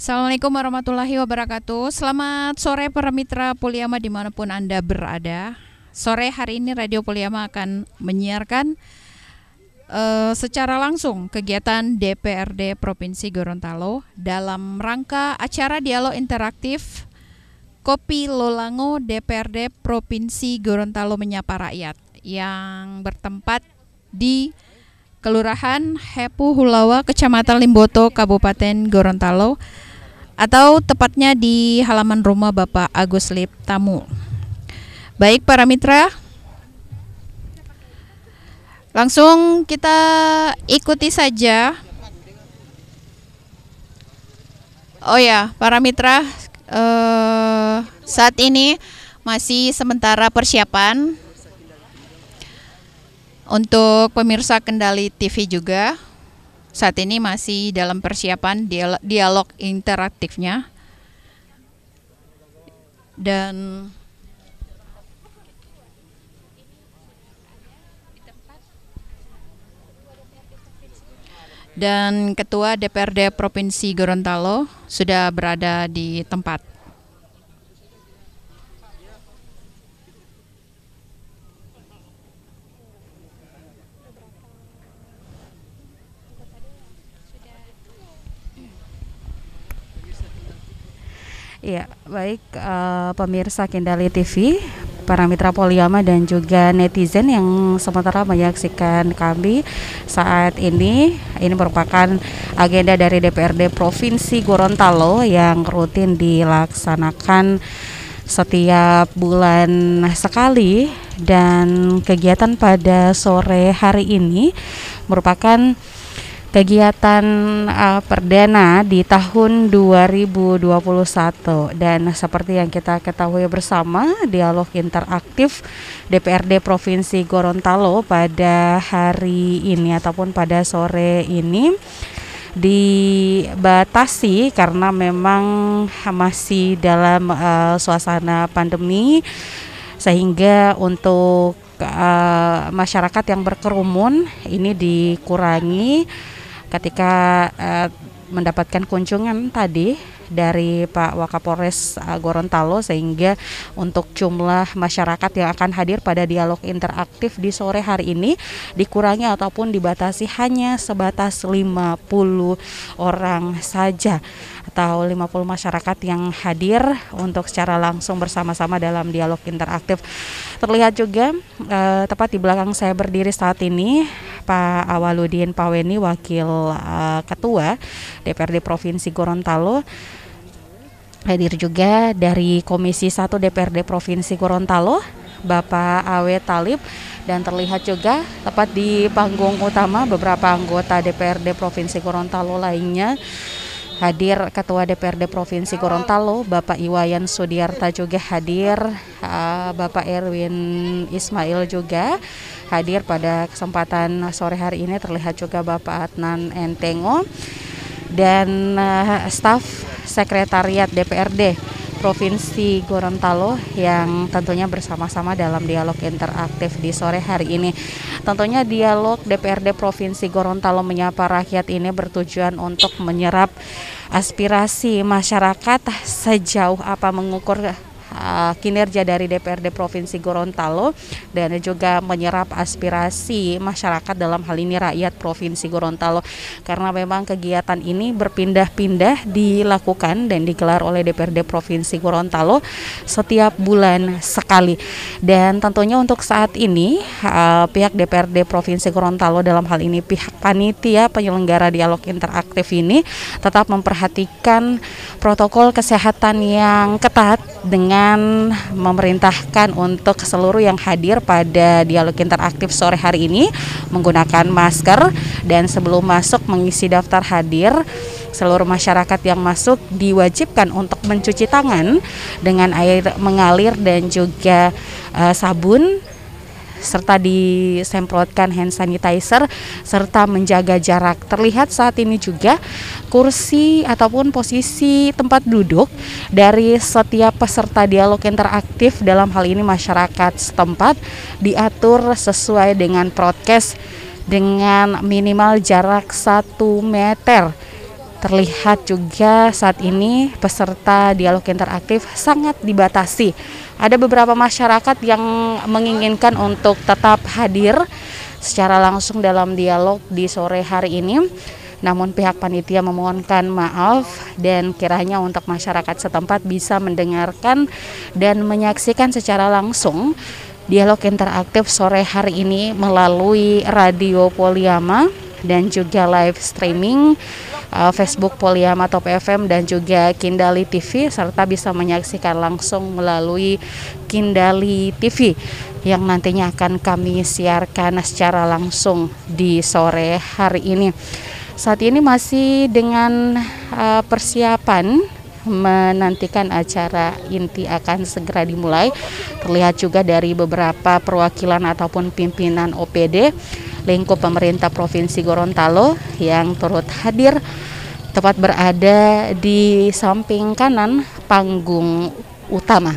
Assalamualaikum warahmatullahi wabarakatuh. Selamat sore para mitra Poliama dimanapun Anda berada. Sore hari ini Radio Poliama akan menyiarkan secara langsung kegiatan DPRD Provinsi Gorontalo dalam rangka acara dialog interaktif Kopi Lolango DPRD Provinsi Gorontalo Menyapa Rakyat yang bertempat di Kelurahan Hepu Hulawa, Kecamatan Limboto, Kabupaten Gorontalo, atau tepatnya di halaman rumah Bapak Agus Lip Tamu. Baik para mitra, langsung kita ikuti saja. Oh ya, para mitra, saat ini masih sementara persiapan untuk pemirsa Kendali TV juga. Saat ini masih dalam persiapan dialog interaktifnya. Dan Ketua DPRD Provinsi Gorontalo sudah berada di tempat. Iya, baik pemirsa Kendali TV, para mitra Poliama dan juga netizen yang sementara menyaksikan kami saat ini. Ini merupakan agenda dari DPRD Provinsi Gorontalo yang rutin dilaksanakan setiap bulan sekali, dan kegiatan pada sore hari ini merupakan kegiatan perdana di tahun 2021, dan seperti yang kita ketahui bersama, dialog interaktif DPRD Provinsi Gorontalo pada hari ini ataupun pada sore ini dibatasi karena memang masih dalam suasana pandemi, sehingga untuk masyarakat yang berkerumun ini dikurangi ketika mendapatkan kunjungan tadi dari Pak Wakapolres Gorontalo, sehingga untuk jumlah masyarakat yang akan hadir pada dialog interaktif di sore hari ini dikurangi ataupun dibatasi hanya sebatas 50 orang saja, atau 50 masyarakat yang hadir untuk secara langsung bersama-sama dalam dialog interaktif. Terlihat juga tepat di belakang saya berdiri saat ini Pak Awaludin Paweni, Wakil Ketua DPRD Provinsi Gorontalo. Hadir juga dari Komisi 1 DPRD Provinsi Gorontalo Bapak Awe Talib, dan terlihat juga tepat di panggung utama beberapa anggota DPRD Provinsi Gorontalo lainnya. Hadir Ketua DPRD Provinsi Gorontalo Bapak Iwayan Sudiarta juga hadir, Bapak Erwin Ismail juga hadir pada kesempatan sore hari ini. Terlihat juga Bapak Adnan Entengo dan staf Sekretariat DPRD Provinsi Gorontalo yang tentunya bersama-sama dalam dialog interaktif di sore hari ini. Tentunya dialog DPRD Provinsi Gorontalo Menyapa Rakyat ini bertujuan untuk menyerap aspirasi masyarakat sejauh apa mengukur kinerja dari DPRD Provinsi Gorontalo, dan juga menyerap aspirasi masyarakat, dalam hal ini rakyat Provinsi Gorontalo, karena memang kegiatan ini berpindah-pindah dilakukan dan digelar oleh DPRD Provinsi Gorontalo setiap bulan sekali. Dan tentunya untuk saat ini pihak DPRD Provinsi Gorontalo, dalam hal ini pihak panitia penyelenggara dialog interaktif ini, tetap memperhatikan protokol kesehatan yang ketat dengan memerintahkan untuk seluruh yang hadir pada dialog interaktif sore hari ini menggunakan masker, dan sebelum masuk mengisi daftar hadir, seluruh masyarakat yang masuk diwajibkan untuk mencuci tangan dengan air mengalir dan juga sabun, serta disemprotkan hand sanitizer serta menjaga jarak. Terlihat saat ini juga kursi ataupun posisi tempat duduk dari setiap peserta dialog interaktif, dalam hal ini masyarakat setempat, diatur sesuai dengan prokes dengan minimal jarak 1 meter terlihat juga saat ini peserta dialog interaktif sangat dibatasi. Ada beberapa masyarakat yang menginginkan untuk tetap hadir secara langsung dalam dialog di sore hari ini. Namun pihak panitia memohonkan maaf dan kiranya untuk masyarakat setempat bisa mendengarkan dan menyaksikan secara langsung dialog interaktif sore hari ini melalui Radio Poliama dan juga live streaming Facebook Poliama Top FM dan juga Kindali TV, serta bisa menyaksikan langsung melalui Kindali TV yang nantinya akan kami siarkan secara langsung di sore hari ini. Saat ini masih dengan persiapan menantikan acara inti akan segera dimulai. Terlihat juga dari beberapa perwakilan ataupun pimpinan OPD lingkup pemerintah Provinsi Gorontalo yang turut hadir tepat berada di samping kanan panggung utama.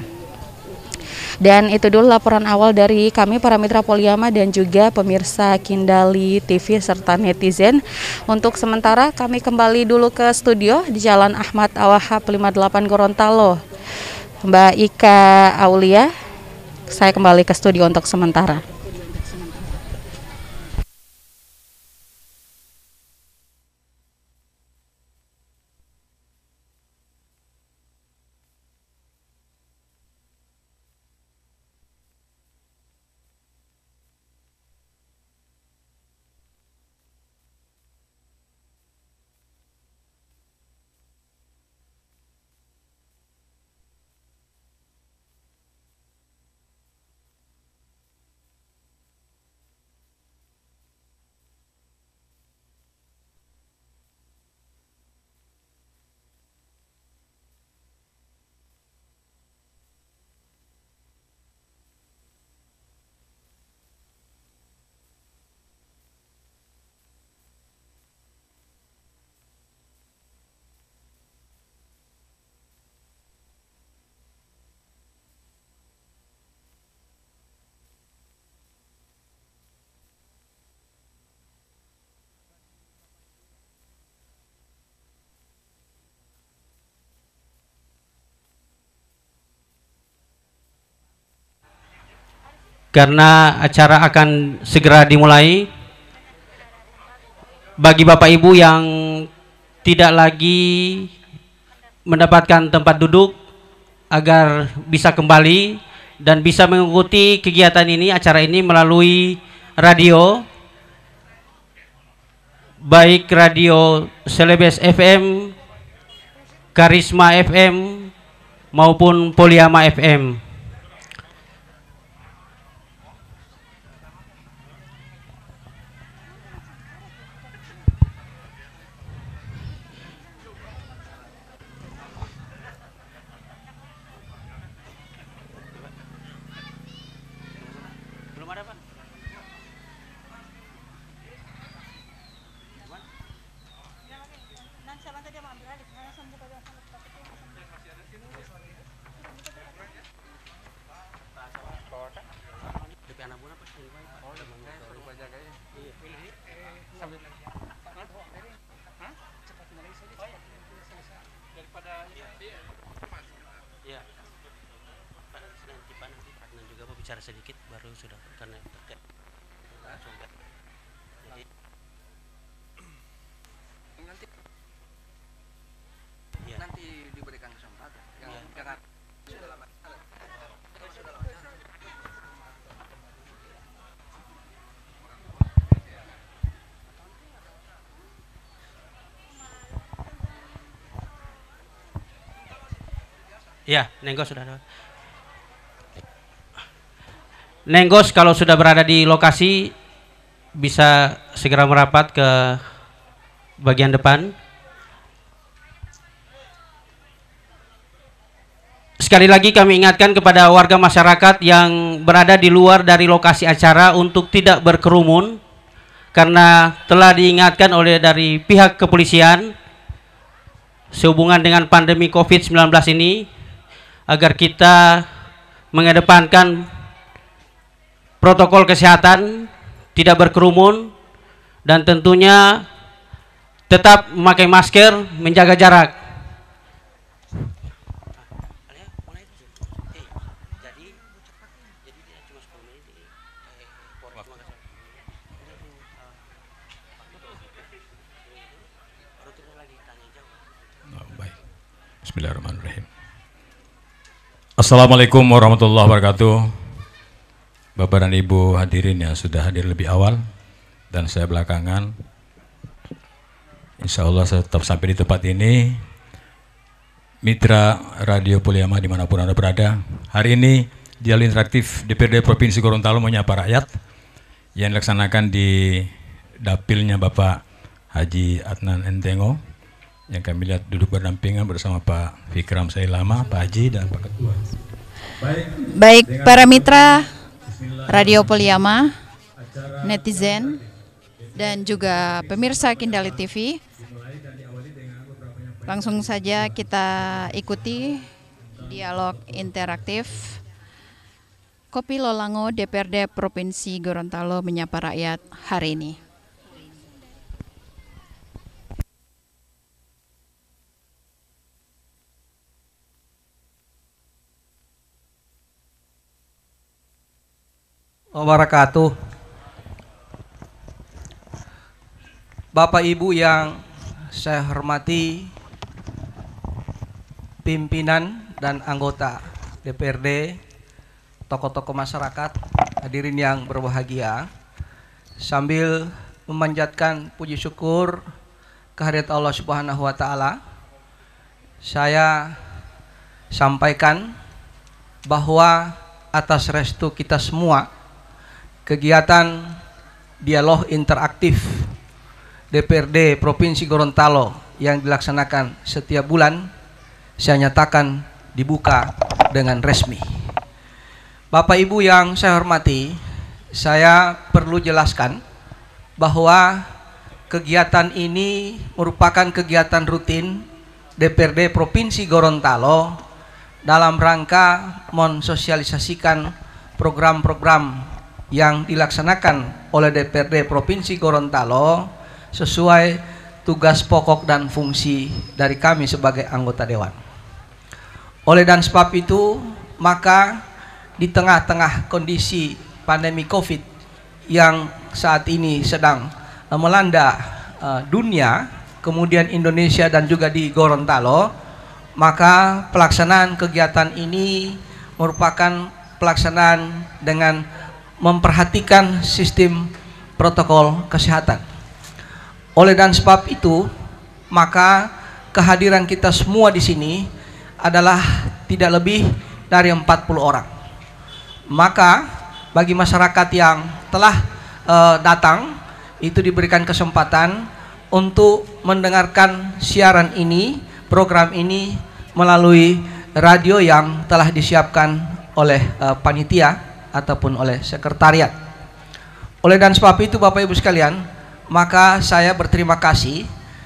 Dan itu dulu laporan awal dari kami para mitra Poliama dan juga pemirsa Kindali TV serta netizen. Untuk sementara kami kembali dulu ke studio di Jalan Ahmad Awahab 58 Gorontalo. Mbak Ika Aulia, saya kembali ke studio untuk sementara. Karena acara akan segera dimulai, bagi Bapak Ibu yang tidak lagi mendapatkan tempat duduk agar bisa kembali dan bisa mengikuti kegiatan ini, acara ini melalui radio, baik radio Celebes FM, Karisma FM maupun Poliama FM. Bicara sedikit baru sudah karena terkait jadi nanti diberikan kesempatan yang jangan ya. Nenggos sudah ada. Nenggos kalau sudah berada di lokasi bisa segera merapat ke bagian depan. Sekali lagi kami ingatkan kepada warga masyarakat yang berada di luar dari lokasi acara untuk tidak berkerumun, karena telah diingatkan oleh dari pihak kepolisian sehubungan dengan pandemi COVID-19 ini agar kita mengedepankan protokol kesehatan, tidak berkerumun, dan tentunya tetap memakai masker, menjaga jarak. Bismillahirrahmanirrahim. Assalamualaikum warahmatullahi wabarakatuh. Bapak dan Ibu hadirin yang sudah hadir lebih awal dan saya belakangan. Insya Allah saya tetap sampai di tempat ini. Mitra Radio Poliama dimanapun Anda berada. Hari ini dialog interaktif DPRD Provinsi Gorontalo menyapa rakyat yang dilaksanakan di dapilnya Bapak Haji Adnan Entengo, yang kami lihat duduk berdampingan bersama Pak Fikram Sailama, Pak Haji, dan Pak Ketua. Baik, para mitra Radio Poliama, netizen, dan juga pemirsa Kindali TV, langsung saja kita ikuti dialog interaktif Kopi Lolango DPRD Provinsi Gorontalo menyapa rakyat hari ini. Wabarakatuh. Bapak Ibu yang saya hormati, pimpinan dan anggota DPRD, tokoh-tokoh masyarakat, hadirin yang berbahagia, sambil memanjatkan puji syukur kehadirat Allah Subhanahu wa Ta'ala, saya sampaikan bahwa atas restu kita semua, kegiatan dialog interaktif DPRD Provinsi Gorontalo yang dilaksanakan setiap bulan saya nyatakan dibuka dengan resmi. Bapak Ibu yang saya hormati, saya perlu jelaskan bahwa kegiatan ini merupakan kegiatan rutin DPRD Provinsi Gorontalo dalam rangka mensosialisasikan program-program yang dilaksanakan oleh DPRD Provinsi Gorontalo sesuai tugas pokok dan fungsi dari kami sebagai anggota dewan. Oleh dan sebab itu, maka di tengah-tengah kondisi pandemi COVID yang saat ini sedang melanda dunia, kemudian Indonesia dan juga di Gorontalo, maka pelaksanaan kegiatan ini merupakan pelaksanaan dengan memperhatikan sistem protokol kesehatan. Oleh dan sebab itu, maka kehadiran kita semua di sini adalah tidak lebih dari 40 orang. Maka bagi masyarakat yang telah datang, itu diberikan kesempatan untuk mendengarkan siaran ini, program ini melalui radio yang telah disiapkan oleh panitia ataupun oleh sekretariat. Oleh dan sebab itu Bapak Ibu sekalian, maka saya berterima kasih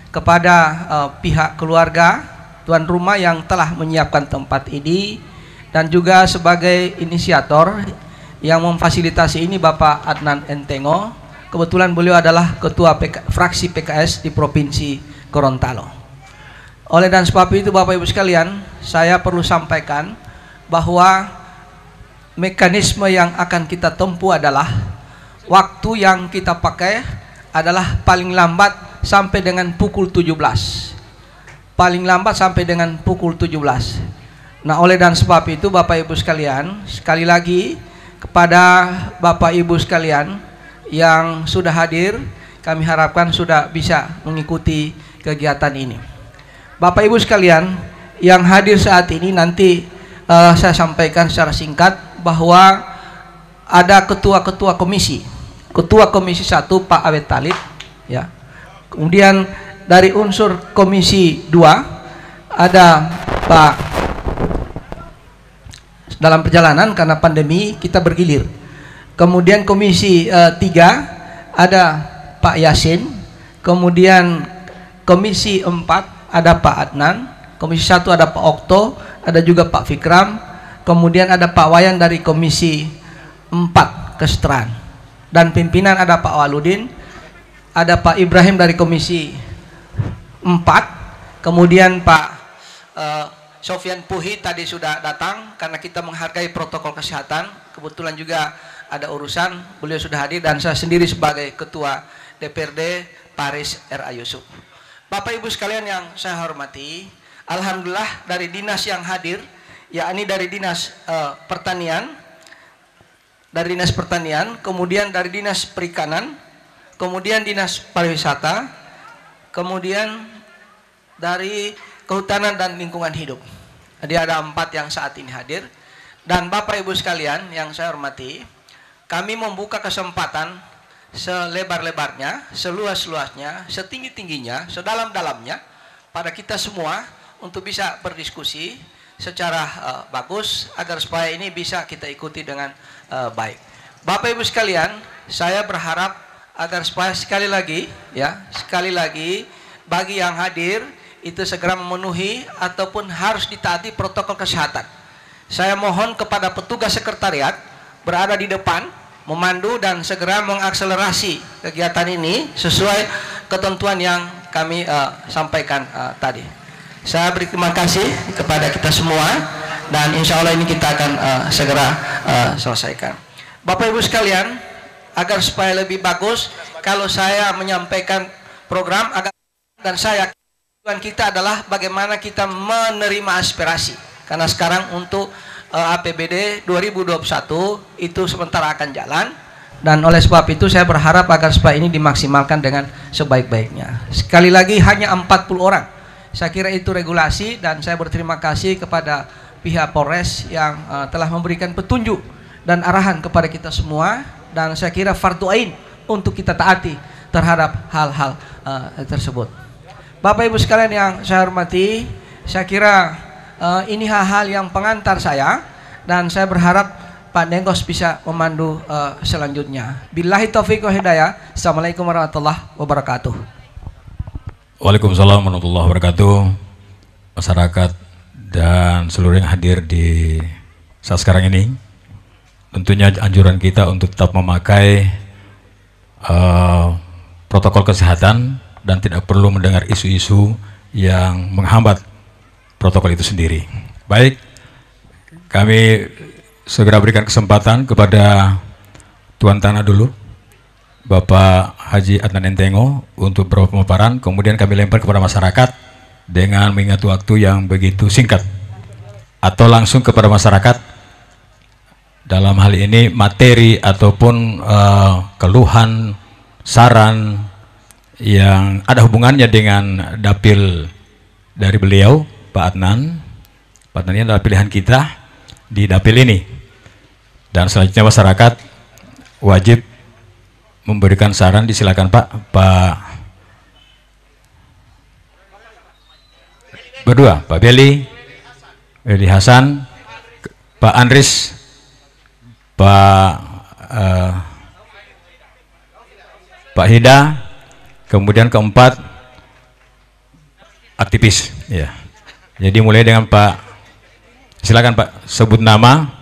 kepada pihak keluarga tuan rumah yang telah menyiapkan tempat ini, dan juga sebagai inisiator yang memfasilitasi ini Bapak Adnan Entengo. Kebetulan beliau adalah ketua fraksi PKS di Provinsi Gorontalo. Oleh dan sebab itu Bapak Ibu sekalian, saya perlu sampaikan bahwa mekanisme yang akan kita tempuh adalah waktu yang kita pakai adalah paling lambat sampai dengan pukul 17. Paling lambat sampai dengan pukul 17. Nah, oleh dan sebab itu Bapak Ibu sekalian, sekali lagi kepada Bapak Ibu sekalian yang sudah hadir, kami harapkan sudah bisa mengikuti kegiatan ini. Bapak Ibu sekalian yang hadir saat ini, nanti saya sampaikan secara singkat bahwa ada ketua-ketua komisi. Ketua Komisi 1 Pak Awet Talib, ya. Kemudian dari unsur Komisi 2 ada Pak, dalam perjalanan karena pandemi kita bergilir. Kemudian Komisi 3 ada Pak Yasin. Kemudian Komisi 4 ada Pak Adnan. Komisi 1 ada Pak Okto, ada juga Pak Fikram. Kemudian ada Pak Wayan dari Komisi 4 Kesetaraan, dan pimpinan ada Pak Waludin, ada Pak Ibrahim dari Komisi Kemudian Pak Sofyan Puhi tadi sudah datang karena kita menghargai protokol kesehatan. Kebetulan juga ada urusan, beliau sudah hadir, dan saya sendiri sebagai Ketua DPRD Paris R.A. Yusuf. Bapak Ibu sekalian yang saya hormati, alhamdulillah dari dinas yang hadir, yakni dari dinas pertanian, kemudian dari dinas perikanan, kemudian dinas pariwisata, kemudian dari kehutanan dan lingkungan hidup. Jadi ada 4 yang saat ini hadir. Dan Bapak Ibu sekalian yang saya hormati, kami membuka kesempatan selebar-lebarnya, seluas-luasnya, setinggi-tingginya, sedalam-dalamnya pada kita semua untuk bisa berdiskusi secara bagus agar supaya ini bisa kita ikuti dengan baik. Bapak Ibu sekalian, saya berharap agar supaya sekali lagi bagi yang hadir itu segera memenuhi ataupun harus ditaati protokol kesehatan. Saya mohon kepada petugas sekretariat berada di depan, memandu dan segera mengakselerasi kegiatan ini sesuai ketentuan yang kami sampaikan tadi. Saya beri terima kasih kepada kita semua dan insya Allah ini kita akan segera selesaikan. Bapak Ibu sekalian, agar supaya lebih bagus kalau saya menyampaikan program dan saya tujuan kita adalah bagaimana kita menerima aspirasi. Karena sekarang untuk APBD 2021 itu sementara akan jalan, dan oleh sebab itu saya berharap agar supaya ini dimaksimalkan dengan sebaik-baiknya. Sekali lagi hanya 40 orang. Saya kira itu regulasi, dan saya berterima kasih kepada pihak Polres yang telah memberikan petunjuk dan arahan kepada kita semua, dan saya kira fardu ain untuk kita taati terhadap hal-hal tersebut. Bapak Ibu sekalian yang saya hormati, saya kira ini hal-hal yang pengantar saya, dan saya berharap Pak Dengkos bisa memandu selanjutnya. Billahi taufiq wa hidayah. Assalamualaikum warahmatullahi wabarakatuh. Waalaikumsalam warahmatullahi wabarakatuh. Masyarakat dan seluruh yang hadir di saat sekarang ini, tentunya anjuran kita untuk tetap memakai protokol kesehatan dan tidak perlu mendengar isu-isu yang menghambat protokol itu sendiri. Baik, kami segera berikan kesempatan kepada Tuan Tanah dulu, Bapak Haji Adnan Entengo, untuk berpemaparan, kemudian kami lempar kepada masyarakat dengan mengingat waktu yang begitu singkat, atau langsung kepada masyarakat dalam hal ini materi ataupun keluhan, saran yang ada hubungannya dengan dapil dari beliau, Pak Adnan. Pak Adnan ini adalah pilihan kita di dapil ini, dan selanjutnya masyarakat wajib memberikan saran. Disilakan Pak berdua, Pak Beli Hasan, Pak Andris, Pak Hida, kemudian keempat aktivis. Ya, jadi mulai dengan Pak, silakan Pak, sebut nama.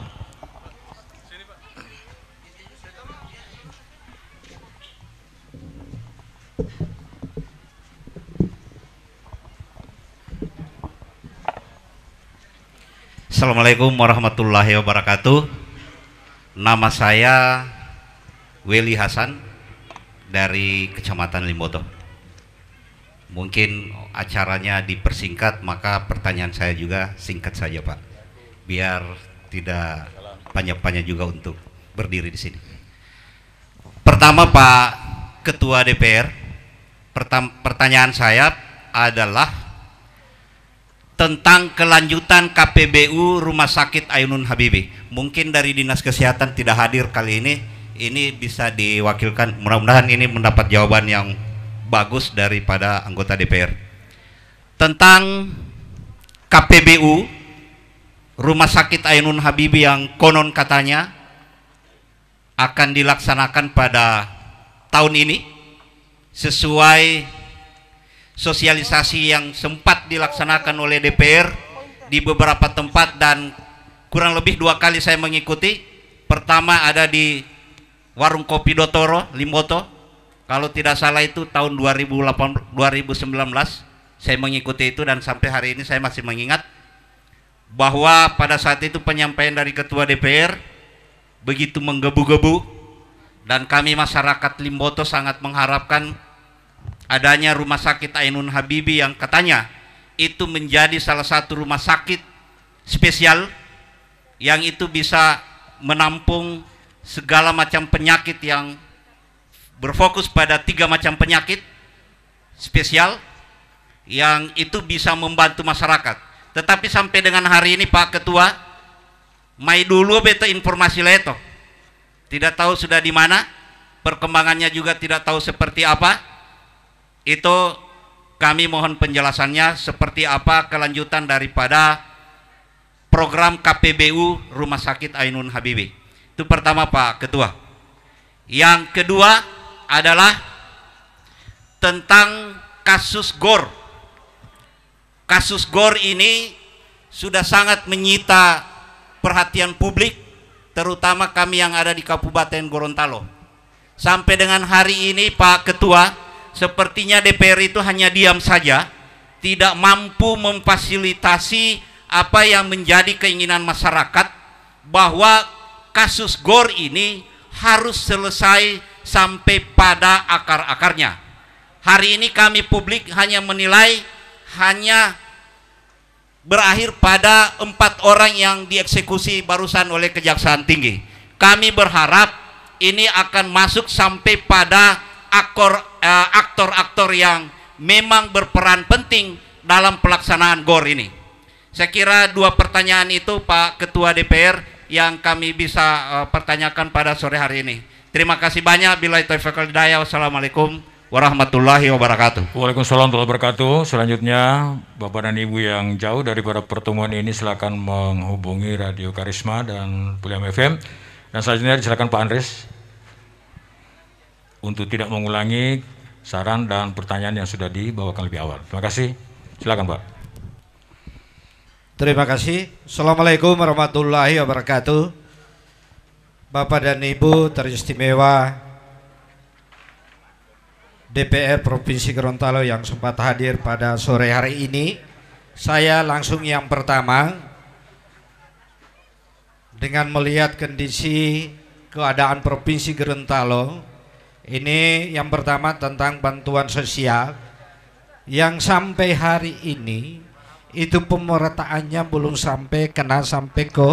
Assalamualaikum warahmatullahi wabarakatuh. Nama saya Weli Hasan dari Kecamatan Limboto. Mungkin acaranya dipersingkat, maka pertanyaan saya juga singkat saja Pak, biar tidak panjang-panjang juga untuk berdiri di sini. Pertama Pak Ketua DPR, pertanyaan saya adalah tentang kelanjutan KPBU Rumah Sakit Ainun Habibie. Mungkin dari Dinas Kesehatan tidak hadir kali ini bisa diwakilkan. Mudah-mudahan ini mendapat jawaban yang bagus daripada anggota DPR. Tentang KPBU Rumah Sakit Ainun Habibie yang konon katanya akan dilaksanakan pada tahun ini sesuai sosialisasi yang sempat dilaksanakan oleh DPR di beberapa tempat, dan kurang lebih 2 kali saya mengikuti. Pertama ada di Warung Kopi Dotoro, Limboto. Kalau tidak salah itu tahun 2019, Saya mengikuti itu dan sampai hari ini saya masih mengingat bahwa pada saat itu penyampaian dari Ketua DPR begitu menggebu-gebu, dan kami masyarakat Limboto sangat mengharapkan adanya rumah sakit Ainun Habibie yang katanya itu menjadi salah satu rumah sakit spesial yang itu bisa menampung segala macam penyakit yang berfokus pada 3 macam penyakit spesial yang itu bisa membantu masyarakat. Tetapi sampai dengan hari ini Pak Ketua, mai dulu beta informasi leto, tidak tahu sudah di mana, perkembangannya juga tidak tahu seperti apa. Itu kami mohon penjelasannya seperti apa kelanjutan daripada program KPBU Rumah Sakit Ainun Habibie. Itu pertama Pak Ketua. Yang kedua adalah tentang kasus GOR. Kasus GOR ini sudah sangat menyita perhatian publik, terutama kami yang ada di Kabupaten Gorontalo. Sampai dengan hari ini Pak Ketua, sepertinya DPR itu hanya diam saja, tidak mampu memfasilitasi apa yang menjadi keinginan masyarakat, bahwa kasus GOR ini harus selesai sampai pada akar-akarnya. Hari ini kami publik hanya menilai hanya berakhir pada 4 orang yang dieksekusi barusan oleh Kejaksaan Tinggi. Kami berharap ini akan masuk sampai pada aktor-aktor yang memang berperan penting dalam pelaksanaan GOR ini. Saya kira 2 pertanyaan itu Pak Ketua DPR yang kami bisa pertanyakan pada sore hari ini. Terima kasih banyak. Billahi taufiq wal hidayah. Wassalamualaikum warahmatullahi wabarakatuh. Waalaikumsalam warahmatullahi wabarakatuh. Selanjutnya Bapak dan Ibu yang jauh daripada pertemuan ini silakan menghubungi Radio Karisma dan Puliama FM. Dan selanjutnya silakan Pak Andres untuk tidak mengulangi saran dan pertanyaan yang sudah dibawakan lebih awal. Terima kasih. Silakan Pak. Terima kasih. Assalamualaikum warahmatullahi wabarakatuh. Bapak dan Ibu teristimewa DPR Provinsi Gorontalo yang sempat hadir pada sore hari ini. Saya langsung yang pertama dengan melihat kondisi keadaan Provinsi Gorontalo ini, yang pertama tentang bantuan sosial yang sampai hari ini itu pemerataannya belum sampai sampai ke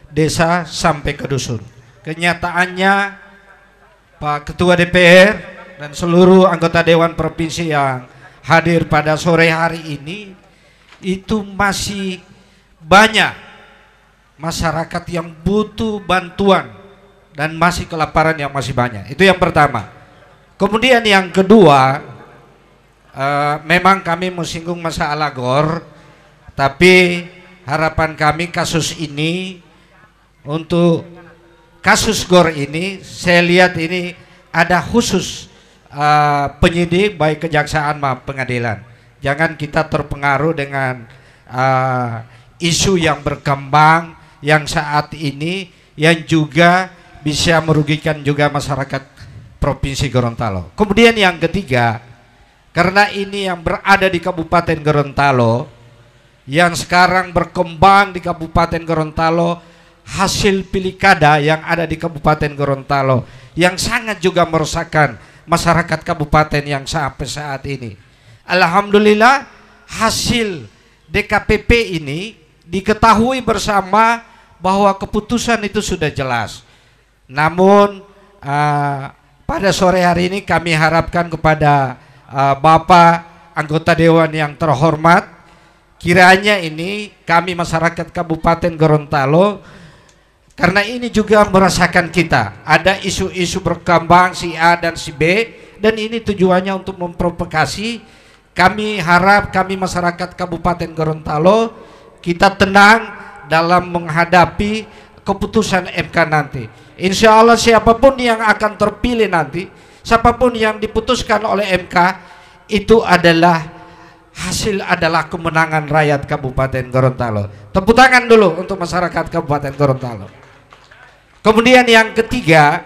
desa, sampai ke dusun. Kenyataannya Pak Ketua DPR dan seluruh anggota Dewan Provinsi yang hadir pada sore hari ini, itu masih banyak masyarakat yang butuh bantuan dan masih kelaparan yang masih banyak. Itu yang pertama. Kemudian yang kedua, memang kami menyinggung masalah GOR, tapi harapan kami kasus ini, untuk kasus GOR ini saya lihat ini ada khusus penyidik baik kejaksaan maupun pengadilan. Jangan kita terpengaruh dengan isu yang berkembang yang saat ini, yang juga bisa merugikan juga masyarakat Provinsi Gorontalo. Kemudian yang ketiga, karena ini yang berada di Kabupaten Gorontalo, yang sekarang berkembang di Kabupaten Gorontalo, hasil pilkada yang ada di Kabupaten Gorontalo yang sangat juga meresahkan masyarakat kabupaten yang sampai saat ini. Alhamdulillah hasil DKPP ini diketahui bersama bahwa keputusan itu sudah jelas. Namun pada sore hari ini kami harapkan kepada Bapak anggota Dewan yang terhormat, kiranya ini kami masyarakat Kabupaten Gorontalo, karena ini juga merasakan kita ada isu-isu berkembang si A dan si B, dan ini tujuannya untuk memprovokasi. Kami harap kami masyarakat Kabupaten Gorontalo kita tenang dalam menghadapi keputusan MK nanti. Insya Allah siapapun yang akan terpilih nanti, siapapun yang diputuskan oleh MK, itu adalah hasil adalah kemenangan rakyat Kabupaten Gorontalo. Tepuk tangan dulu untuk masyarakat Kabupaten Gorontalo. Kemudian yang ketiga,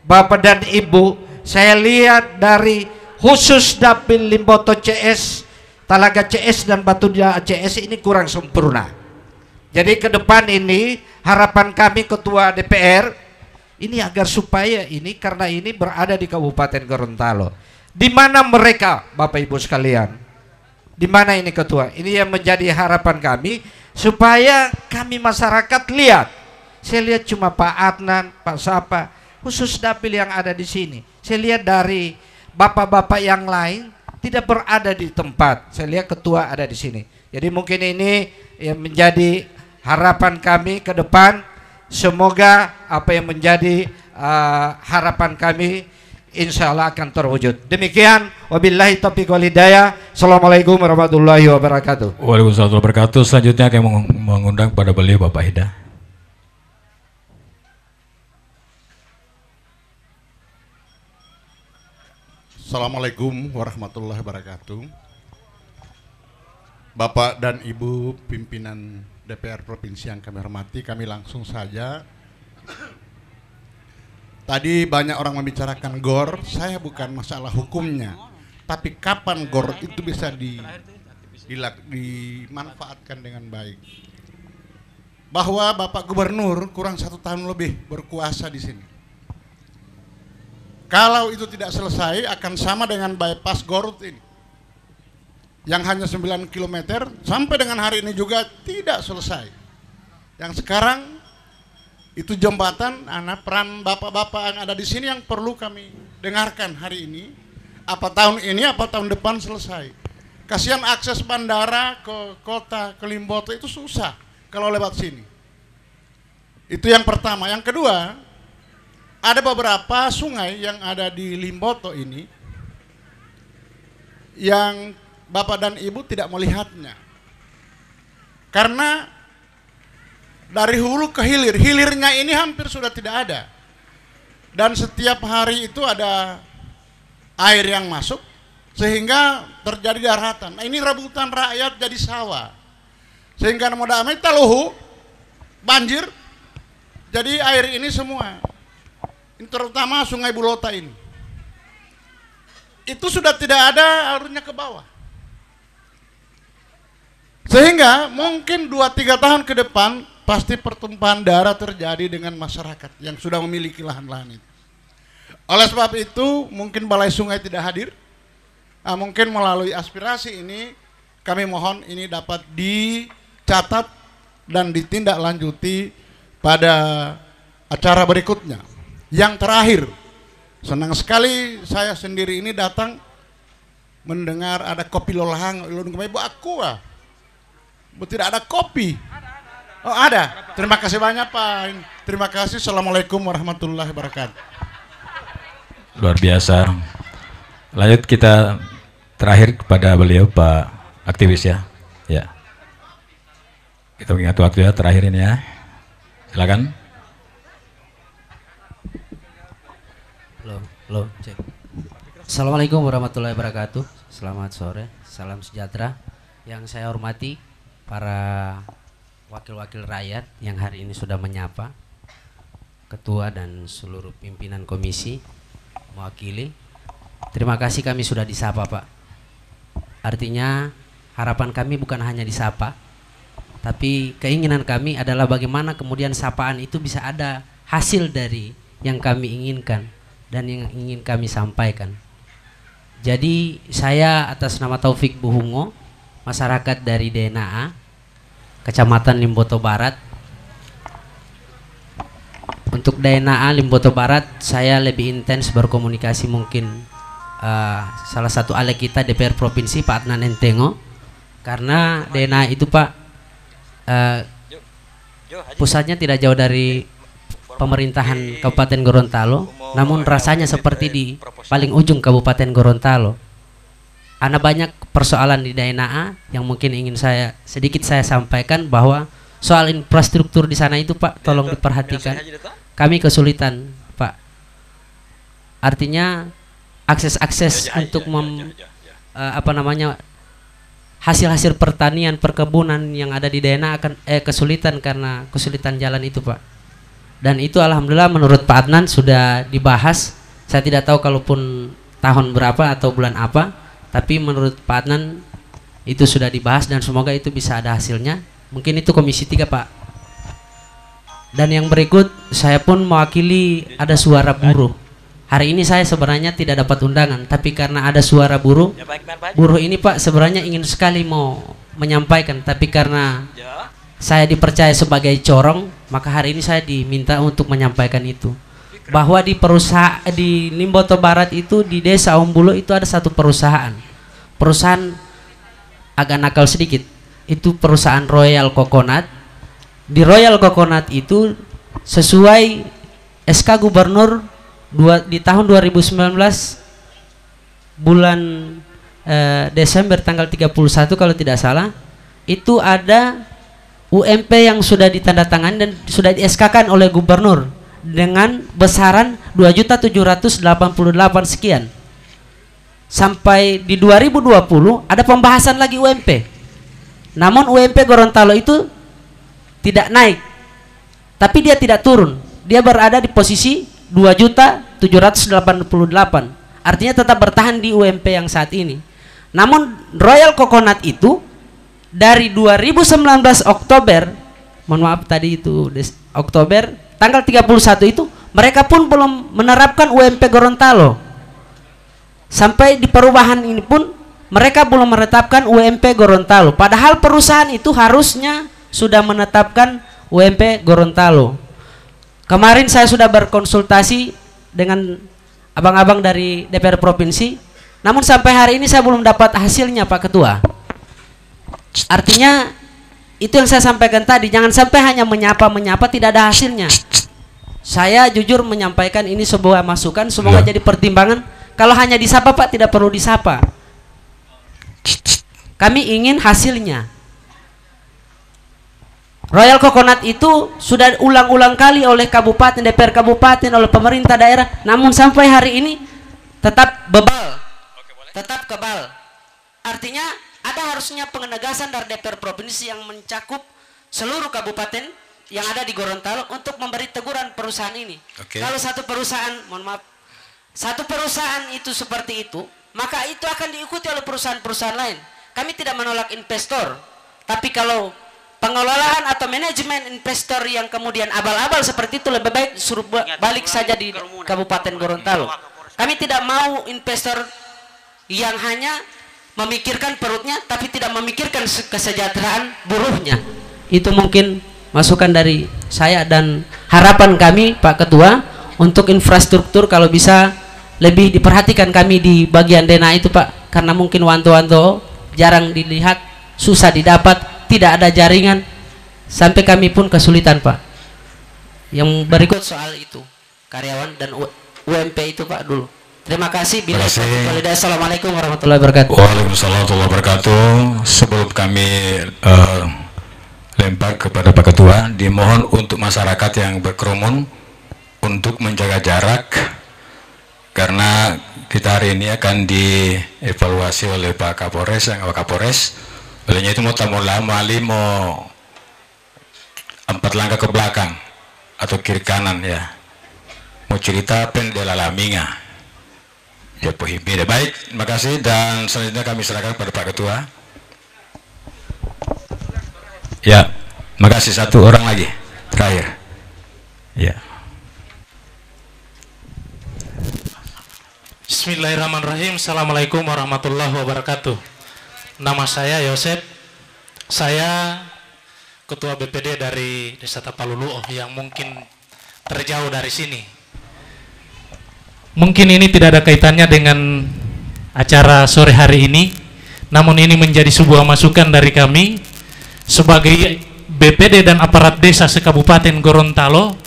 Bapak dan Ibu, saya lihat dari khusus Dapil Limboto CS Talaga CS dan Batu Dia CS ini kurang sempurna. Jadi ke depan ini harapan kami Ketua DPR ini agar supaya ini, karena ini berada di Kabupaten Gorontalo. Di mana mereka, Bapak Ibu sekalian? Di mana ini Ketua? Ini yang menjadi harapan kami supaya kami masyarakat lihat. Saya lihat cuma Pak Adnan, Pak Sapa, khusus dapil yang ada di sini. Saya lihat dari bapak-bapak yang lain tidak berada di tempat. Saya lihat ketua ada di sini. Jadi mungkin ini yang menjadi harapan kami ke depan. Semoga apa yang menjadi harapan kami insya Allah akan terwujud. Demikian, wabillahi taufiq wal hidayah. Assalamualaikum warahmatullahi wabarakatuh. Waalaikumsalam warahmatullahi wabarakatuh. Selanjutnya kami mengundang pada beliau Bapak Hida. Assalamualaikum warahmatullahi wabarakatuh. Bapak dan Ibu pimpinan DPR Provinsi yang kami hormati, kami langsung saja. Tadi banyak orang membicarakan GOR, saya bukan masalah hukumnya, tapi kapan GOR itu bisa dimanfaatkan dengan baik. Bahwa Bapak Gubernur kurang 1 tahun lebih berkuasa di sini. Kalau itu tidak selesai akan sama dengan bypass Garut ini yang hanya 9 km sampai dengan hari ini juga tidak selesai. Yang sekarang itu jembatan, peran bapak-bapak yang ada di sini yang perlu kami dengarkan hari ini. Apa tahun ini, apa tahun depan selesai. Kasihan akses bandara ke kota, ke Limboto itu susah kalau lewat sini. Itu yang pertama. Yang kedua, ada beberapa sungai yang ada di Limboto ini yang Bapak dan Ibu tidak melihatnya. Karena dari hulu ke hilir, hilirnya ini hampir sudah tidak ada. Dan setiap hari itu ada air yang masuk sehingga terjadi daratan. Nah, ini rebutan rakyat jadi sawah. Sehingga mau damai taluhu banjir. Jadi air ini semua, ini terutama Sungai Bulota ini, itu sudah tidak ada alurnya ke bawah. Sehingga mungkin 2-3 tahun ke depan pasti pertumpahan darah terjadi dengan masyarakat yang sudah memiliki lahan-lahan itu. Oleh sebab itu mungkin Balai Sungai tidak hadir. Mungkin melalui aspirasi ini kami mohon ini dapat dicatat dan ditindaklanjuti pada acara berikutnya. Yang terakhir, senang sekali saya sendiri ini datang mendengar ada kopi lolahang, Ibu aku tidak ada kopi. Oh ada. Terima kasih banyak Pak. Terima kasih. Assalamualaikum warahmatullahi wabarakatuh. Luar biasa. Lanjut kita terakhir kepada beliau Pak aktivis ya. Ya. Kita mengingat waktu ya terakhir ini ya. Silakan. Halo, cek. Assalamualaikum warahmatullahi wabarakatuh. Selamat sore, salam sejahtera. Yang saya hormati para wakil-wakil rakyat yang hari ini sudah menyapa, ketua dan seluruh pimpinan komisi mewakili. Terima kasih kami sudah disapa Pak. Artinya harapan kami bukan hanya disapa, tapi keinginan kami adalah bagaimana kemudian sapaan itu bisa ada hasil dari yang kami inginkan dan yang ingin kami sampaikan. Jadi saya atas nama Taufik Buhungo, masyarakat dari DNA, Kecamatan Limboto Barat. Untuk DNA Limboto Barat saya lebih intens berkomunikasi mungkin salah satu alek kita DPR Provinsi Pak Adnan Entengo. Karena DNA itu Pak pusatnya tidak jauh dari pemerintahan Kabupaten Gorontalo, namun rasanya seperti di paling ujung Kabupaten Gorontalo. Ada banyak persoalan di DNA yang mungkin ingin saya sampaikan, bahwa soal infrastruktur di sana itu Pak tolong diperhatikan. Kami kesulitan Pak. Artinya akses untuk hasil-hasil pertanian perkebunan yang ada di DNA akan kesulitan karena kesulitan jalan itu Pak. Dan itu alhamdulillah menurut Pak Adnan sudah dibahas. Saya tidak tahu kalaupun tahun berapa atau bulan apa, tapi menurut Pak Adnan itu sudah dibahas dan semoga itu bisa ada hasilnya. Mungkin itu Komisi 3 Pak. Dan yang berikut saya pun mewakili ada suara buruh. Hari ini saya sebenarnya tidak dapat undangan, tapi karena ada suara buruh, buruh ini Pak sebenarnya ingin sekali mau menyampaikan, tapi karena saya dipercaya sebagai corong, maka hari ini saya diminta untuk menyampaikan itu. Bahwa di perusahaan di Limboto Barat itu di Desa Ombulo itu ada satu perusahaan agak nakal sedikit, itu perusahaan Royal Coconut. Di Royal Coconut itu sesuai SK Gubernur di tahun 2019 bulan Desember tanggal 31 kalau tidak salah, itu ada UMP yang sudah ditandatangani dan sudah di SK-kan oleh Gubernur dengan besaran 2.788 sekian. Sampai di 2020 ada pembahasan lagi UMP. Namun UMP Gorontalo itu tidak naik, tapi dia tidak turun, dia berada di posisi 2.788, artinya tetap bertahan di UMP yang saat ini. Namun Royal Coconut itu dari 2019 Oktober, mohon maaf tadi itu Oktober tanggal 31 itu mereka pun belum menerapkan UMP Gorontalo. Sampai di perubahan ini pun mereka belum menetapkan UMP Gorontalo, padahal perusahaan itu harusnya sudah menetapkan UMP Gorontalo. Kemarin saya sudah berkonsultasi dengan abang-abang dari DPR Provinsi, namun sampai hari ini saya belum dapat hasilnya Pak Ketua. Artinya itu yang saya sampaikan tadi, jangan sampai hanya menyapa-menyapa tidak ada hasilnya. Saya jujur menyampaikan ini sebuah masukan, semoga jadi pertimbangan. Kalau hanya disapa Pak, tidak perlu disapa. Kami ingin hasilnya. Royal Coconut itu sudah ulang-ulang kali oleh kabupaten, DPR kabupaten, oleh pemerintah daerah, namun sampai hari ini tetap bebal, tetap kebal. Artinya ada harusnya penegasan dari DPR provinsi yang mencakup seluruh kabupaten yang ada di Gorontalo untuk memberi teguran perusahaan ini. Kalau satu perusahaan, mohon maaf, satu perusahaan itu seperti itu, maka itu akan diikuti oleh perusahaan-perusahaan lain. Kami tidak menolak investor, tapi kalau pengelolaan atau manajemen investor yang kemudian abal-abal seperti itu, lebih baik suruh balik saja di Kabupaten Gorontalo. Kami tidak mau investor yang hanya memikirkan perutnya tapi tidak memikirkan kesejahteraan buruhnya. Itu mungkin masukan dari saya dan harapan kami Pak Ketua untuk infrastruktur kalau bisa lebih diperhatikan kami di bagian dena itu Pak, karena mungkin wanto-wanto jarang dilihat, susah didapat, tidak ada jaringan, sampai kami pun kesulitan Pak. Yang berikut soal itu karyawan dan UMP itu Pak dulu. Terima kasih. Assalamualaikum warahmatullahi wabarakatuh. Waalaikumsalam warahmatullahi wabarakatuh. Sebelum kami lempar kepada Pak Ketua, dimohon untuk masyarakat yang berkerumun untuk menjaga jarak, karena kita hari ini akan dievaluasi oleh Pak Kapolres dan Pak Kapolres. Olehnya itu mau mau 4 langkah ke belakang atau kiri kanan ya. Mau cerita pendela laminga. Ya pohimpi. Baik, terima kasih dan selanjutnya kami serahkan pada Pak Ketua. Ya, terima kasih. 1 orang lagi terakhir. Ya. Bismillahirrahmanirrahim. Assalamualaikum warahmatullahi wabarakatuh. Nama saya Yosep. Saya Ketua BPD dari Desa Tapaluluo yang mungkin terjauh dari sini. Mungkin ini tidak ada kaitannya dengan acara sore hari ini, namun ini menjadi sebuah masukan dari kami sebagai BPD dan aparat desa se-Kabupaten Gorontalo.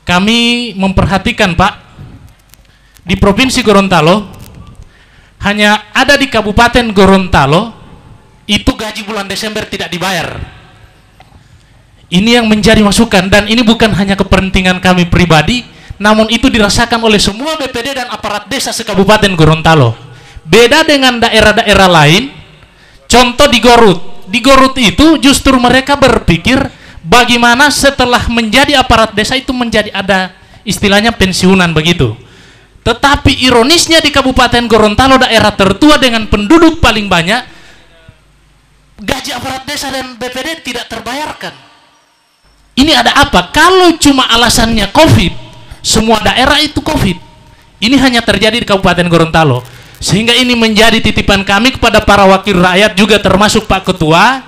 Kami memperhatikan Pak, di Provinsi Gorontalo hanya ada di Kabupaten Gorontalo itu gaji bulan Desember tidak dibayar. Ini yang menjadi masukan, dan ini bukan hanya kepentingan kami pribadi, namun itu dirasakan oleh semua BPD dan aparat desa se-Kabupaten Gorontalo. Beda dengan daerah-daerah lain, contoh di Gorut. Di Gorut itu justru mereka berpikir bagaimana setelah menjadi aparat desa itu menjadi ada istilahnya pensiunan begitu. Tetapi ironisnya di Kabupaten Gorontalo, daerah tertua dengan penduduk paling banyak, gaji aparat desa dan BPD tidak terbayarkan. Ini ada apa? Kalau cuma alasannya COVID, semua daerah itu COVID. Ini hanya terjadi di Kabupaten Gorontalo. Sehingga ini menjadi titipan kami kepada para wakil rakyat juga termasuk Pak Ketua.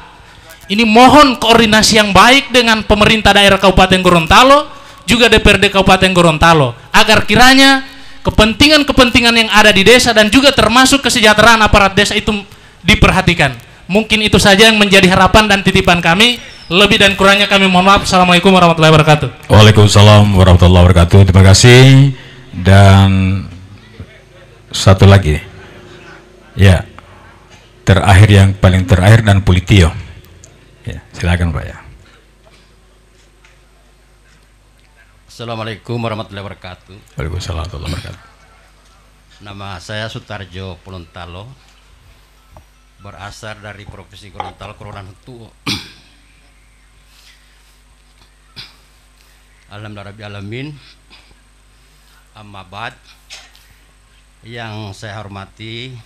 Ini mohon koordinasi yang baik dengan pemerintah daerah Kabupaten Gorontalo, juga DPRD Kabupaten Gorontalo, agar kiranya kepentingan-kepentingan yang ada di desa dan juga termasuk kesejahteraan aparat desa itu diperhatikan. Mungkin itu saja yang menjadi harapan dan titipan kami. Lebih dan kurangnya kami mohon maaf. Assalamualaikum warahmatullahi wabarakatuh. Waalaikumsalam warahmatullahi wabarakatuh. Terima kasih. Dan satu lagi, ya, terakhir, yang paling terakhir, dan Pulitio. Ya, silakan Pak ya. Assalamualaikum warahmatullahi wabarakatuh. Waalaikumsalam warahmatullahi wabarakatuh. Nama saya Sutarjo Polontalo, berasal dari Provinsi Gorontalo, Kelurahan Tuo. Alhamdulillah alamin. Amma ba'd. Yang saya hormati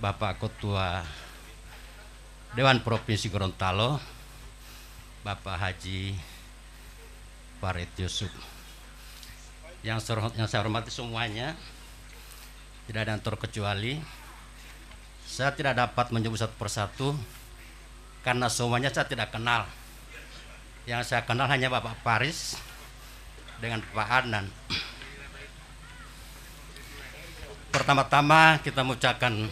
Bapak Ketua Dewan Provinsi Gorontalo, Bapak Haji Farid Yusuf. Yang saya hormati semuanya, tidak ada yang terkecuali. Saya tidak dapat menyebut satu persatu karena semuanya saya tidak kenal. Yang saya kenal hanya Bapak Paris dengan Pak Adnan. Pertama-tama kita mengucapkan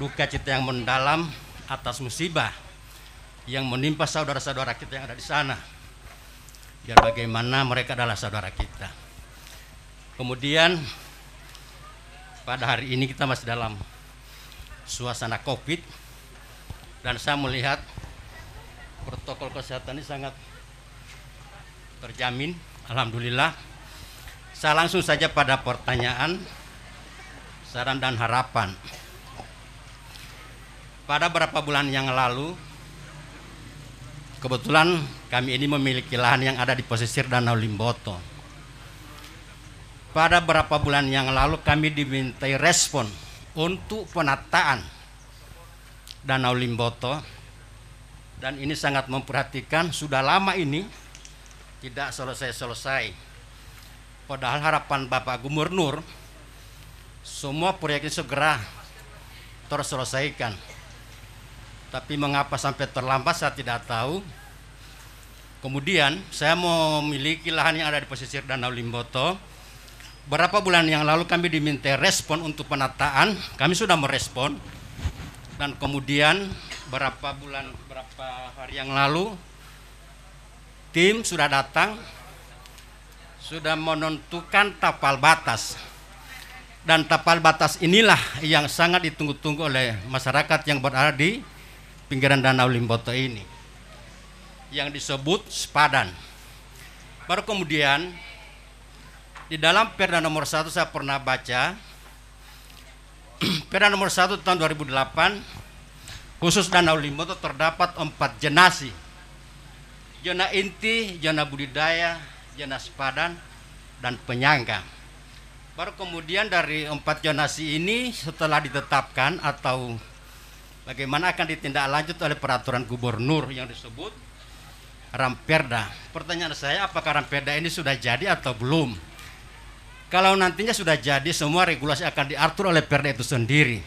duka cita yang mendalam atas musibah yang menimpa saudara-saudara kita yang ada di sana. Biar bagaimana mereka adalah saudara kita. Kemudian pada hari ini kita masih dalam suasana COVID dan saya melihat protokol kesehatan ini sangat terjamin, alhamdulillah. Saya langsung saja pada pertanyaan, saran dan harapan. Pada beberapa bulan yang lalu, kebetulan kami ini memiliki lahan yang ada di pesisir Danau Limboto. Pada beberapa bulan yang lalu kami dimintai respon untuk penataan Danau Limboto, dan ini sangat memperhatikan, sudah lama ini tidak selesai-selesai. Padahal harapan Bapak Gubernur semua proyek ini segera terselesaikan. Tapi mengapa sampai terlambat saya tidak tahu. Kemudian saya memiliki lahan yang ada di pesisir Danau Limboto. Berapa bulan yang lalu kami diminta respon untuk penataan, kami sudah merespon. Dan kemudian berapa hari yang lalu tim sudah datang, sudah menentukan tapal batas. Dan tapal batas inilah yang sangat ditunggu-tunggu oleh masyarakat yang berada di pinggiran Danau Limboto ini, yang disebut sepadan. Baru kemudian di dalam Perda nomor 1 saya pernah baca, Perda nomor 1 tahun 2008, khusus Danau Limboto terdapat 4 zonasi. Zona inti, zona budidaya, zona sepadan, dan penyangga. Baru kemudian dari 4 zonasi ini setelah ditetapkan atau bagaimana akan ditindaklanjut oleh peraturan gubernur yang disebut Ramperda. Pertanyaan saya, apakah Ramperda ini sudah jadi atau belum? Kalau nantinya sudah jadi, semua regulasi akan diatur oleh Perda itu sendiri.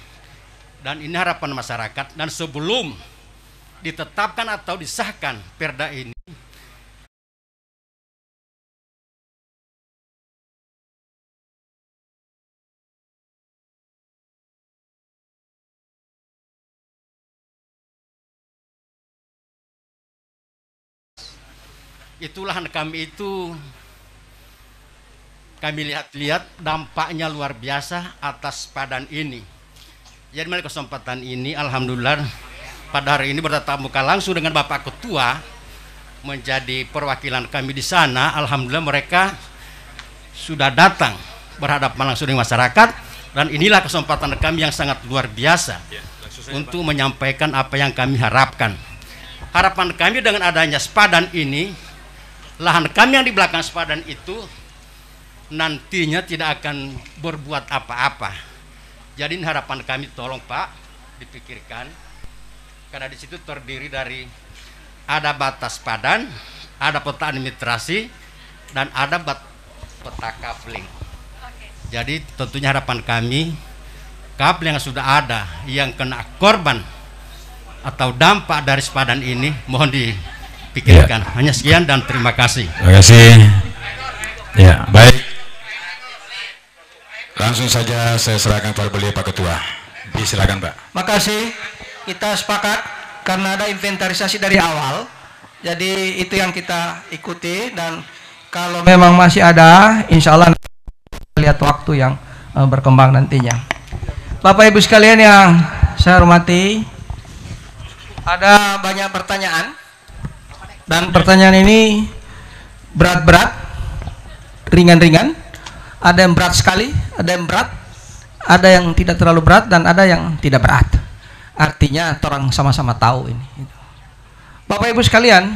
Dan ini harapan masyarakat. Dan sebelum ditetapkan atau disahkan Perda ini, itulah kami itu, kami lihat-lihat dampaknya luar biasa atas sepadan ini. Jadi melalui kesempatan ini, alhamdulillah pada hari ini bertatap muka langsung dengan Bapak Ketua menjadi perwakilan kami di sana. Alhamdulillah mereka sudah datang berhadapan langsung dengan masyarakat, dan inilah kesempatan kami yang sangat luar biasa untuk menyampaikan apa yang kami harapkan. Harapan kami dengan adanya sepadan ini, lahan kami yang di belakang sepadan itu nantinya tidak akan berbuat apa-apa. Jadi harapan kami, tolong Pak, dipikirkan, karena di situ terdiri dari ada batas padan, ada peta administrasi, dan ada peta coupling. Jadi tentunya harapan kami, coupling yang sudah ada yang kena korban atau dampak dari sepadan ini mohon dipikirkan. Hanya sekian dan terima kasih. Terima kasih. Ya, baik. Langsung saja saya serahkan kepada beliau Pak Ketua. Silakan Pak. Makasih. Kita sepakat karena ada inventarisasi dari awal. Jadi itu yang kita ikuti, dan kalau memang masih ada, insya Allah lihat waktu yang berkembang nantinya. Bapak Ibu sekalian yang saya hormati, ada banyak pertanyaan, dan pertanyaan ini berat-berat, ringan-ringan, ada yang berat sekali, ada yang berat, ada yang tidak terlalu berat, dan ada yang tidak berat. Artinya orang sama-sama tahu ini. Bapak Ibu sekalian,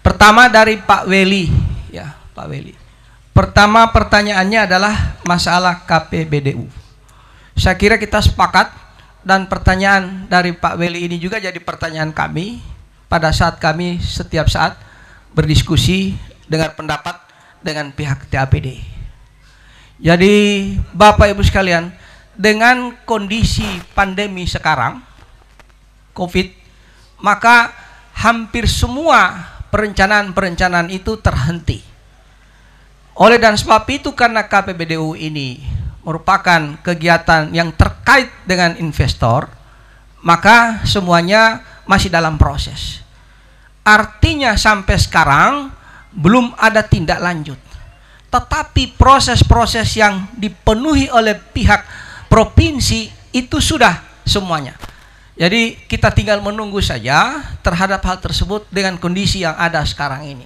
pertama dari Pak Weli, ya Pak Weli. Pertama pertanyaannya adalah masalah KPBDU. Saya kira kita sepakat, dan pertanyaan dari Pak Weli ini juga jadi pertanyaan kami pada saat kami setiap saat berdiskusi dengan pendapat dengan pihak TAPD. Jadi Bapak Ibu sekalian, dengan kondisi pandemi sekarang COVID, maka hampir semua perencanaan-perencanaan itu terhenti. Oleh dan sebab itu, karena KPBDU ini merupakan kegiatan yang terkait dengan investor, maka semuanya masih dalam proses. Artinya sampai sekarang belum ada tindak lanjut. Tetapi proses-proses yang dipenuhi oleh pihak provinsi itu sudah semuanya. Jadi kita tinggal menunggu saja terhadap hal tersebut dengan kondisi yang ada sekarang ini.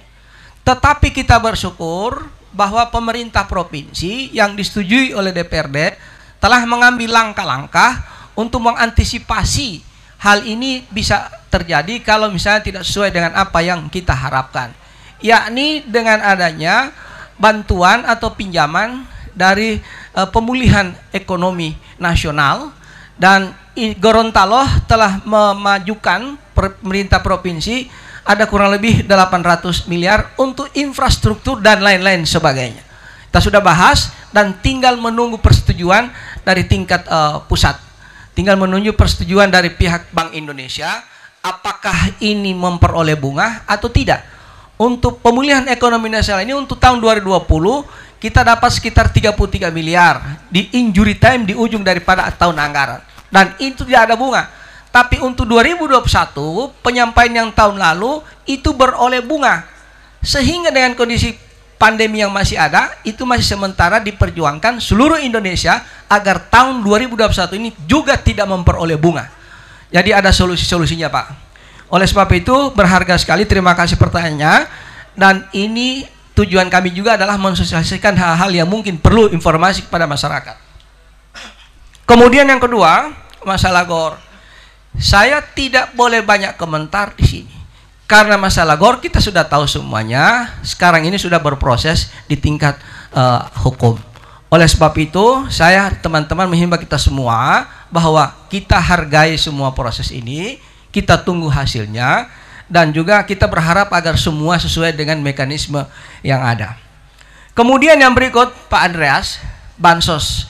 Tetapi kita bersyukur bahwa pemerintah provinsi yang disetujui oleh DPRD telah mengambil langkah-langkah untuk mengantisipasi hal ini bisa terjadi kalau misalnya tidak sesuai dengan apa yang kita harapkan, yakni dengan adanya bantuan atau pinjaman dari pemulihan ekonomi nasional. Dan Gorontalo telah memajukan pemerintah provinsi ada kurang lebih 800 miliar untuk infrastruktur dan lain-lain sebagainya. Kita sudah bahas dan tinggal menunggu persetujuan dari tingkat pusat. Tinggal menunggu persetujuan dari pihak Bank Indonesia apakah ini memperoleh bunga atau tidak. Untuk pemulihan ekonomi nasional ini untuk tahun 2020 kita dapat sekitar 33 miliar di injury time di ujung daripada tahun anggaran, dan itu tidak ada bunga. Tapi untuk 2021 penyampaian yang tahun lalu itu beroleh bunga, sehingga dengan kondisi pandemi yang masih ada itu masih sementara diperjuangkan seluruh Indonesia agar tahun 2021 ini juga tidak memperoleh bunga. Jadi ada solusi-solusinya Pak. Oleh sebab itu berharga sekali, terima kasih pertanyaannya, dan ini tujuan kami juga adalah mensosialisasikan hal-hal yang mungkin perlu informasi kepada masyarakat. Kemudian yang kedua, masalah GOR. Saya tidak boleh banyak komentar di sini karena masalah GOR kita sudah tahu semuanya. Sekarang ini sudah berproses di tingkat hukum. Oleh sebab itu, saya teman-teman menghimbau kita semua bahwa kita hargai semua proses ini, kita tunggu hasilnya, dan juga kita berharap agar semua sesuai dengan mekanisme yang ada. Kemudian yang berikut, Pak Andreas, bansos.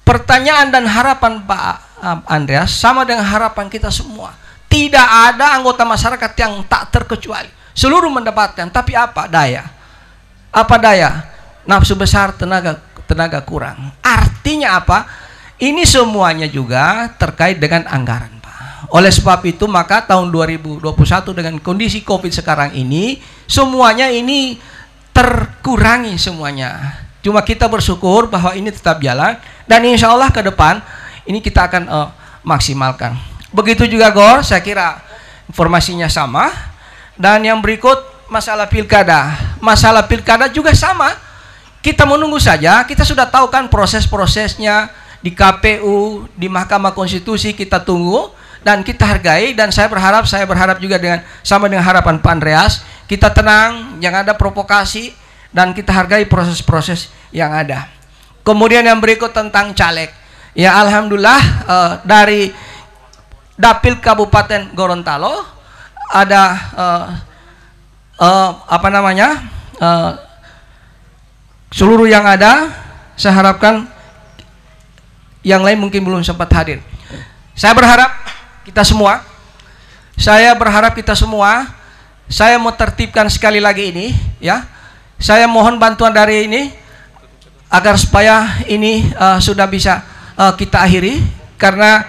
Pertanyaan dan harapan Pak Andreas sama dengan harapan kita semua. Tidak ada anggota masyarakat yang tak terkecuali. Seluruh mendapatkan, tapi apa daya? Apa daya? Nafsu besar, tenaga kurang. Artinya apa? Ini semuanya juga terkait dengan anggaran, Pak. Oleh sebab itu maka tahun 2021 dengan kondisi COVID sekarang ini semuanya ini terkurangi semuanya. Cuma kita bersyukur bahwa ini tetap jalan, dan insya Allah ke depan ini kita akan maksimalkan. Begitu juga GOR, saya kira informasinya sama. Dan yang berikut masalah pilkada. Masalah pilkada juga sama. Kita menunggu saja, kita sudah tahu kan proses-prosesnya di KPU, di Mahkamah Konstitusi, kita tunggu dan kita hargai. Dan saya berharap juga sama dengan harapan Pak Andreas, kita tenang, jangan ada provokasi, dan kita hargai proses-proses yang ada. Kemudian yang berikut tentang caleg. Ya alhamdulillah dari Dapil Kabupaten Gorontalo, ada seluruh yang ada. Saya harapkan yang lain mungkin belum sempat hadir. Saya berharap kita semua, saya mau tertibkan sekali lagi ini, ya. Saya mohon bantuan dari ini agar supaya ini sudah bisa kita akhiri, karena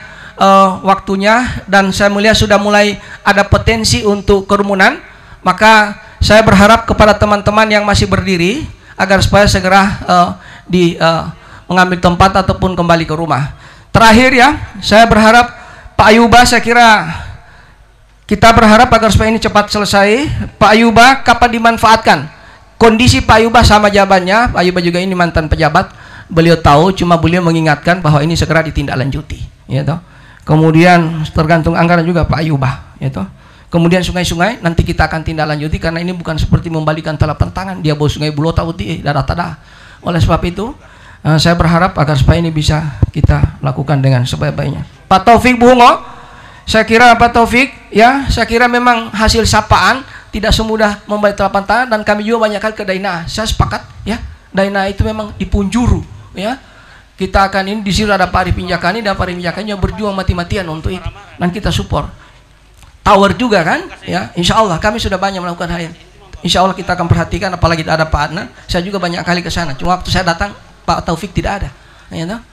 waktunya dan saya melihat sudah mulai ada potensi untuk kerumunan. Maka saya berharap kepada teman-teman yang masih berdiri agar supaya segera mengambil tempat ataupun kembali ke rumah. Terakhir ya, saya berharap Pak Ayuba, saya kira kita berharap agar supaya ini cepat selesai. Pak Ayuba kapan dimanfaatkan? Kondisi Pak Ayuba sama jawabannya. Pak Ayuba juga ini mantan pejabat. Beliau tahu, cuma beliau mengingatkan bahwa ini segera ditindaklanjuti, ya toh. Kemudian tergantung anggaran juga Pak Ayuba, ya toh. Kemudian sungai-sungai nanti kita akan tindak lanjuti, karena ini bukan seperti membalikan telapak tangan dia bawa sungai Bulo Tauti darah. Oleh sebab itu saya berharap agar supaya ini bisa kita lakukan dengan sebaik-baiknya. Pak Taufik Bungo, saya kira Pak Taufik, ya, saya kira memang hasil sapaan tidak semudah membalik telapak tangan, dan kami juga banyak kali ke Daina. Saya sepakat, ya, Daina itu memang di Punjuru, ya. Kita akan ini di sini ada Pak Arif Injakani dan Pak Arif Injakani yang berjuang mati-matian untuk itu, dan kita support. Tower juga kan, ya, insya Allah kami sudah banyak melakukan hal ini. Insya Allah kita akan perhatikan, apalagi ada Pak Adnan. Saya juga banyak kali ke sana, cuma waktu saya datang Pak Taufik tidak ada, ya, nah,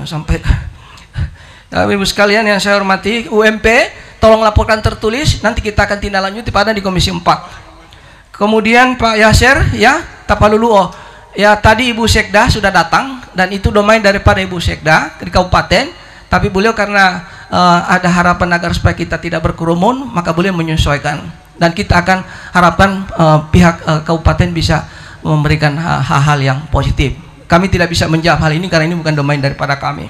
sampai Ibu sekalian yang saya hormati, UMP tolong laporkan tertulis, nanti kita akan tindak lanjut pada di Komisi 4. Kemudian Pak Yasir, ya, Tapaluluo, ya, tadi Ibu Sekda sudah datang dan itu domain daripada Ibu Sekda di kabupaten, tapi beliau karena ada harapan agar supaya kita tidak berkerumun, maka beliau menyesuaikan, dan kita akan harapkan pihak kabupaten bisa memberikan hal-hal yang positif. Kami tidak bisa menjawab hal ini karena ini bukan domain daripada kami.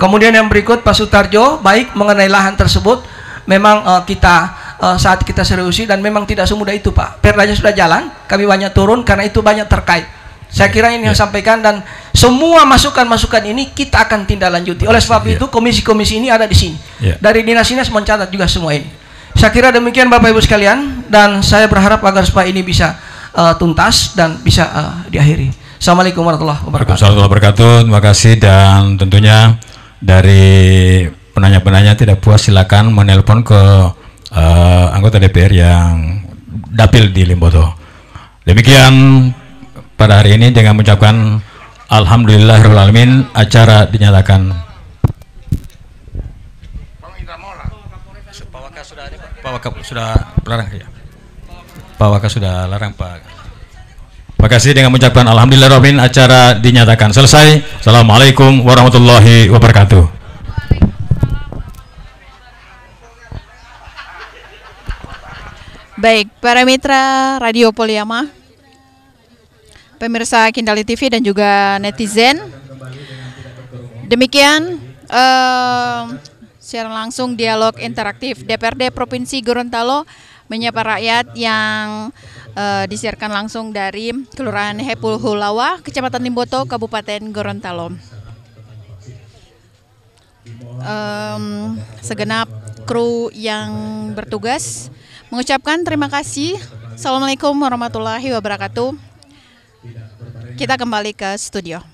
Kemudian yang berikut Pak Sutarjo, baik mengenai lahan tersebut, memang saat kita seriusi dan memang tidak semudah itu Pak. Perdanya sudah jalan, kami banyak turun karena itu banyak terkait. Saya kira ini yang sampaikan, dan semua masukan-masukan ini kita akan tindak lanjuti. Oleh sebab itu komisi-komisi ini ada di sini. Dari dinas-dinas mencatat juga semua ini. Saya kira demikian Bapak Ibu sekalian, dan saya berharap agar supaya ini bisa tuntas dan bisa diakhiri. Assalamualaikum warahmatullahi wabarakatuh. Waalaikumsalam warahmatullahi wabarakatuh. Terima kasih, dan tentunya dari penanya-penanya tidak puas silakan menelpon ke anggota DPR yang dapil di Limboto. Demikian pada hari ini dengan mengucapkan alhamdulillahirrahmanirrahim, acara dinyatakan. Pak Waka sudah larang ya. Pak Waka sudah larang Pak. Terima kasih dengan mengucapkan alhamdulillahirrahmanirrahim, acara dinyatakan selesai. Assalamualaikum warahmatullahi wabarakatuh. Baik, para mitra Radio Poliama, pemirsa Kindali TV dan juga netizen, demikian siaran langsung dialog interaktif DPRD Provinsi Gorontalo menyapa rakyat yang disiarkan langsung dari Kelurahan Hepul Hulawa, Kecamatan Limboto, Kabupaten Gorontalo. Segenap kru yang bertugas mengucapkan terima kasih. Assalamualaikum warahmatullahi wabarakatuh. Kita kembali ke studio.